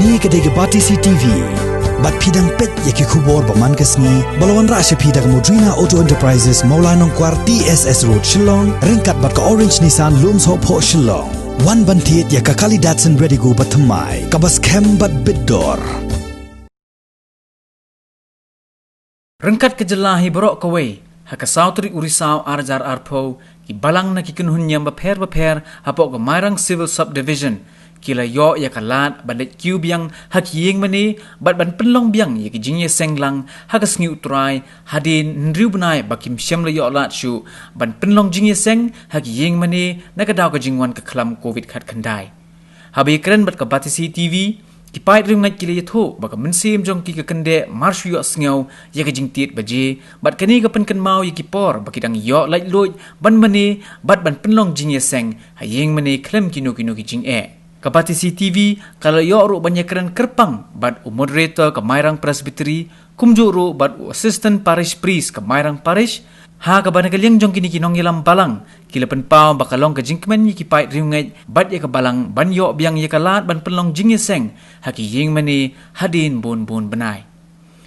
Kani kedai Batisi TV. Bat pidang pet yaki kubor paman kesni. Balawan rasya pidang Modrina Auto Enterprises Maulanong Kwar TSS Road Shillong. Ringkat bat ka Orange Nissan Looms Hop Ho Shillong. Wan bantiet yaka kali Datsun ready go bat thamai. Kabas kem bat bidor. Rengkat kejelahi borok kawai. Haka sautri urisau arjar arpo. Ki balang na kikunhunyam baper hapok gemairang civil subdivision. Kila yo ya kalat badet kiu biang hak Ïingmane bat ban penlong biang ya kijingye senglang hak sngi utrai hadin nriu benai bakim syam le yo lat shu ban penlong jingye seng hak Ïingmane nakadaw ka jingwan ka klam covid khat khandai habi kren bat ka Batisi TV ki pai Riewngeit kila yatho baka Mynsiem jong ki ka Kyndeh marsh Ïohsngew ya ka jingtit Baje bat kani ka penken mau ya ki por bakidang yo lait loj ban mane bat ban penlong jingye seng ha Ïingmane klem kino ki jing Ka Batisi TV, kalau yo ru banyak keren kerpang, bat moderator ke Mairang Presbytery, kumju ru bat assistant parish priest ke Mairang parish, ha ka banagaliang jong kini kinong ilam balang, kila penpau bakalong ke Ïingmane yi ki pai Riewngeit, bat ya ke balang ban yo biang ya kalat ban penlong jingye seng, haki Ïingmane hadin bun benai.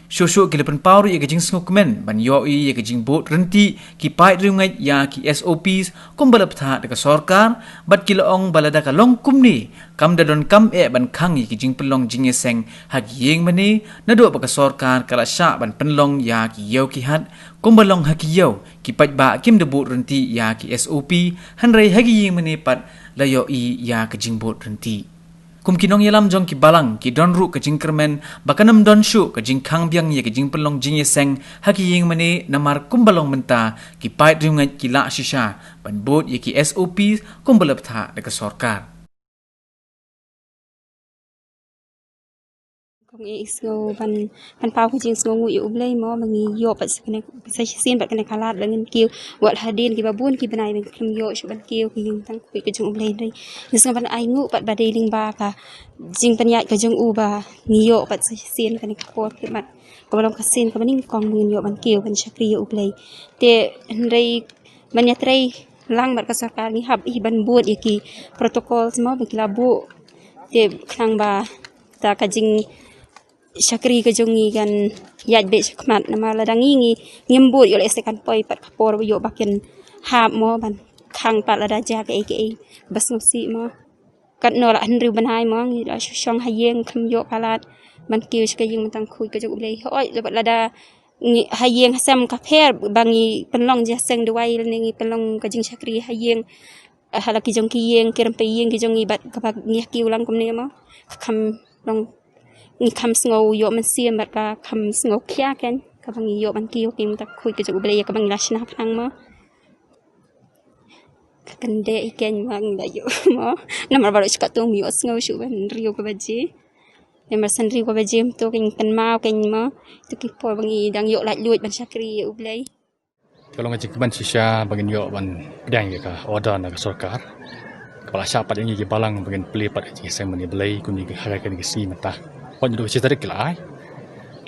Shosho kila penpau ru ya ke Ïohsngew ban yo ya ke bot renti ki pai Riewngeit ya ki SOPs kumbala ptha de ka sarkar bat kila ong balada ka long kumni kam dadon kam ban khang ya ki penlong jingye seng hak Ïingmane na do ba ka sarkar kala sha ban penlong ya ki yo ki hat kumbalong hak yo ki pat ba kim de bot renti ya ki SOP hanrei hak Ïingmane pat la yo ya ke bot renti kum kinong yalam jong ki balang ki don ru ka jingkermen bakanam don shu ka jingkhang biang ye ka jingpelong jingye seng haki Ïingmane namar kumbalong menta ki pai Riewngeit ki la shisha ban bot ye ki SOP kumbalap tha de ka sarkar Ïohsngew ban pau ke Ïohsngew ngu ublei mo bangi yo pat sekene sin bat kene kalat dengan kiu wat hadin ki babun ki benai ben kem yo shu ban kiu ki tang ku ke jong ublei dai Ïohsngew ban ai ngu pat badeling ba ka jing panyat ke jong u ba ngi yo pat sin kene ko ke mat ko balong kasin ka baning kong dengan yo ban kiu ban syakri yo ublei te ndai banyatrei lang bat ka sarkar ni hab i ban buat ye ki protokol semua bagi labu te khang ba ta ka jing syakri ke jongi kan yat be khmat nama ladangi ngembut yo lesekan poi pat kapor yo bakin hab mo ban khang pat ladaja ke bas ngusi mo kat no la henriu banai mo ngi la shong hayeng kham yo palat ban kiu ke jing mentang khui ke jong ulei oi lebat lada ngi hayeng sam ka pher bangi penlong ja seng dewai ngi penlong ke jing syakri hayeng halaki jong ki yeng kiram pe yeng ki jongi bat ka ngi kiu lang kum ne mo kham long ni kam sngow yo Mynsiem bat ka kam sngow kya ken ka bangi yo ban kiu kim tak khui ke jog bele ka bangi lasna phang mo ka Kyndeh iken mang da yo mo namar baro ska tum Ïohsngew shu ban rio ka Baje namar san rio ka Baje to ken kan mau ken mo to ki por bangi dang yo laj luit ban syakri yo blei kalau ngajik ban sisha bagin yo ban dang ka order na ka sarkar kepala siapa yang gi balang bagin play pat ji sem ni blei kuni ka haga kan gi si mata pon do si tarik lai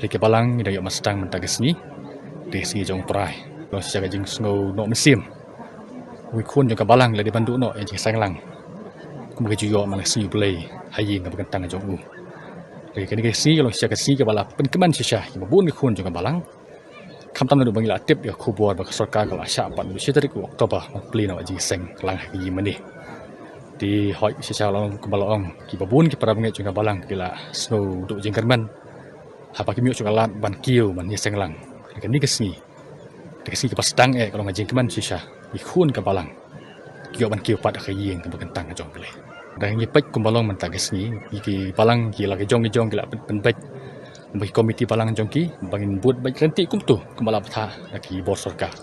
leke balang ida yo mastang menta gesni de si jong prai lo si jaga jing Ïohsngew no Mynsiem wi khun jong ka balang le di bandu no ji sanglang kum ge yo malaysia play hayi ga bagan tang jong u le ke ni si lo si jaga si ke bala pen keman si sha ki bun khun jong ka balang kam tam do bangila tip yo khubor ba sarkar ka sha pan do si tarik oktober play no ji seng lang hi mani di hoi si cha long kebalong ki babun ki para bangai jong balang kila Ïohsngew du jingkermen apa ki miu jong lat ban kiu ban yeseng lang ke ni kesni de kesni ke pastang kalau ngajingkermen si sha ki khun ke balang ki ban kiu pat ka yeng ke bagantang jong bele dan ni pek kumbalong menta kesni ki balang ki la ke jong kila pen pek bagi komiti balang jong ki bangin buat baik renti kum tu kumbala ptha ki bor sarkar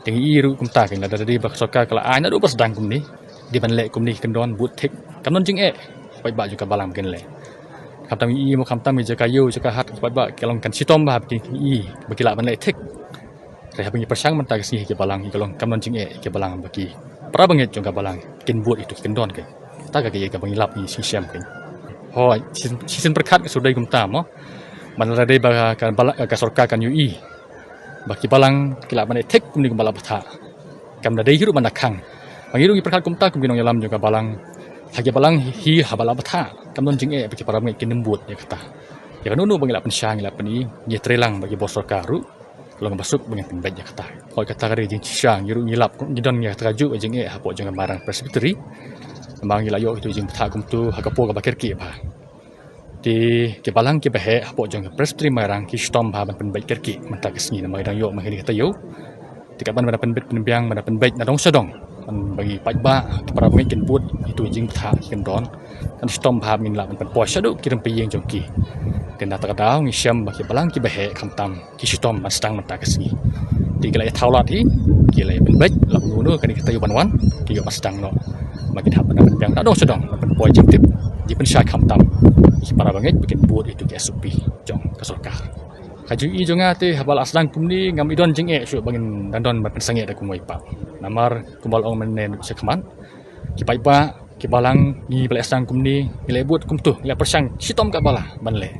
tengi iru kum ta ken la dari bak sarkar kala ana do pas dang kum ni di ban le kum ni kendon but thik kanon jing pai ba ju ka balang ken le kam tam i mo kam tam je ka yu je ka hat pai ba kelong kan sitom ba ki i bakila ban le thik re habing persang man ta si ke balang i kelong kanon jing ke balang baki pra banget jong ka balang ken but itu kendon ke ta ka ke ka bang lap i si syam ken hoi season perkat sudai kum ta mo man la dei ba ka balang ka sarkar kan yu i baki balang kila ban le thik kum ni kum bala ptha kam da dei hiru man khang Pangiru perkat kumta kumginong yalam juga balang hagi balang hi habala batha kamnon jing bagi para mengai kinembut ya kata ya kan nu bagi la pensyang la pani ye trelang bagi bos karu kalau masuk bagi penbet ya kata koi kata kari jing syang yiru ngilap ngidon ya teraju jing hapo jing barang presbytery bang ila yo itu jing batha kum tu hagapo ka bakir ki ba di ke balang ke Baje hapo jing presbytery marang ki stom ba ban penbet kirki mata kesni na mai dang yo mai kata yo tikat ban penbet penbiang ban penbet na dong sedong bagi pajba para pemikin put itu jing tha kin don kan stom phab min la man po shadu kirim pe yeng jongki ken data kadau Mynsiem bagi balang ki Baje khamtam ki stom mastang mata kesni di gelai thaulat hi gelai penbet la nu kan kita yu banwan ki yo mastang no bagi hab ban penbiang da dong sedong ban po jing tip di pensyai khamtam ki para bangit bikin put itu ki SUP jong kasorka kaju I jonga te habal aslang kumni ngam idon jing syu bangin dandon ban pensange da kumoi pa namar kumbal ong menen sekman ki paipa ki balang ni bal aslang kumni ile but kum tu ile persang sitom ka bala banle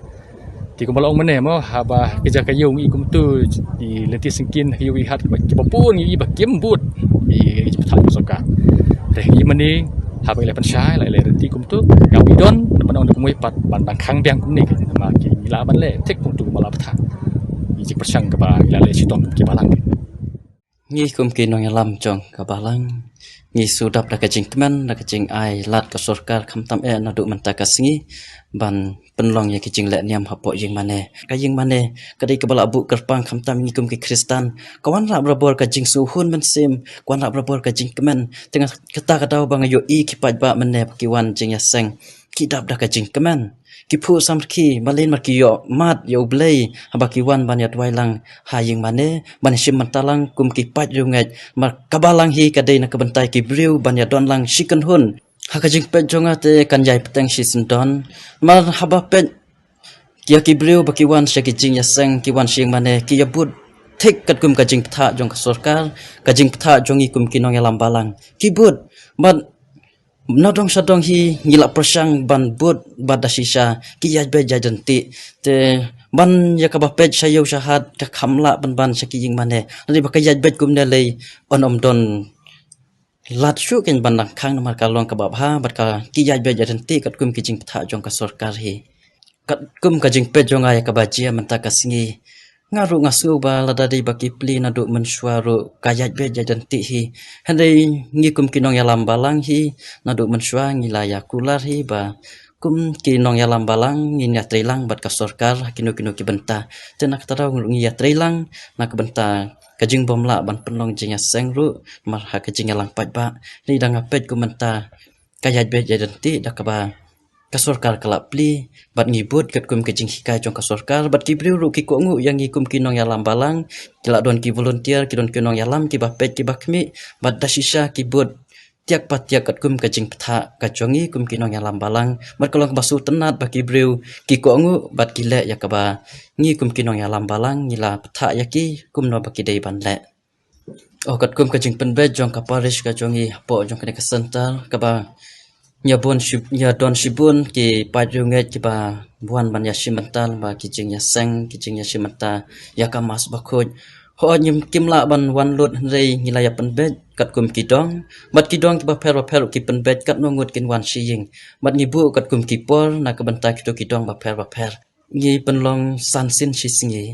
ti kumbal ong menen mo haba keja kayu ngi kum tu di lenti singkin kayu I hat ki papun I bakim but I jipta soka re I mani haba ile pensai ile renti kum tu ngam idon ban ong kumoi pat bandang khang biang kumni ke ma ki ila banle tek kum tu bala patha jik persang ke ba ila le sitom ki balang ngi kum ki nong yalam jong ka balang ngi sudap da ka jing teman da ka jing ai lat ka sorkar khamtam na du man ta ka singi ban penlong ya ki jing le niam hapo Ïingmane ka dei ka bala bu kerpang khamtam ngi kum ki Kristan kawan ra brabor ka jing suhun Mynsiem kawan ra brabor ka jing kemen tengah kata ka dau bang yo I ki paj ba mene ki wan jing ya seng ki dap da ka jing kemen ki phu samki malin mar ki yo mat yo blei habaki wan ban ya twailang ha Ïingmane Mynsiem mantalang kum ki paj Riewngeit mar kabalang hi ka dei na ka bentai ki briu ban ya don lang shikan hun ha ka jing pet jonga te kan jai peteng shi don mar haba pet kia ki briu baki wan sha ki jing ya seng ki wan Ïingmane ki ya but thik kat kum ka jing ptha jong ka sorkar ka jing ptha jongi kum ki nong ya lam balang ki but but nadong sadong hi ngila persang ban but bada sisa ki yaj be jajanti te ban ya ka ba pej sayo shahat ka khamla ban saki Ïingmane ri ba ka yaj be kum ne lei onom don lat shu ken ban khang mar ka long ka ba ha bat ka ki yaj be jajanti kat kum ki jing tha jong ka sorkar hi kat kum ka jing pe jong ay ka ba jia manta ka singi ngaru ngasu ba lada dei baki pli na du mensuaru kayaj be jajanti hi handai ngi kum kinong ya lambalang hi na du mensua ngila ya kular hi ba kum kinong ya lambalang ngi ya trilang bat ka sorkar kinu ki benta tena katara ngi ya trilang na ka benta kajing bomla ban penlong jinga sengru mar ha kajing lang pat ba ni dang apet ku menta kayaj be jajanti da ka ba kasorkar kelap pli bat ngibut kat kum kejing hikai jong kasorkar bat ki briu ru ki ko ngu yang ngi kum kinong ya lambalang kila don ki volunteer ki don kinong ya lam ki ba pet ki bakmi bat dasisa ki bud tiak pat tiak kat kum kejing ptha ka jongi kum kinong ya lambalang bat kolong basu tenat ba ki briu ki ko ngu bat ki le ya ka ba ngi kum kinong ya lambalang ngila ptha ya ki kum no ba ki dei ban le o kat kum kejing penbe jong ka parish ka jongi po jong ka sental ka ba nya don shibun ki pa Riewngeit ki ba buan ban ya simental ba ki jing ya seng ki jing ya simenta ya ka mas ba khoj ho nyim kimla ban wan lut rei ngila ya penbet kat kum ki dong bat ki dong ki ba per ki penbet kat no ngut kin wan siying bat ngi bu kat kum ki por na ka banta ki to ki dong ba per ngi penlong sansin shi singi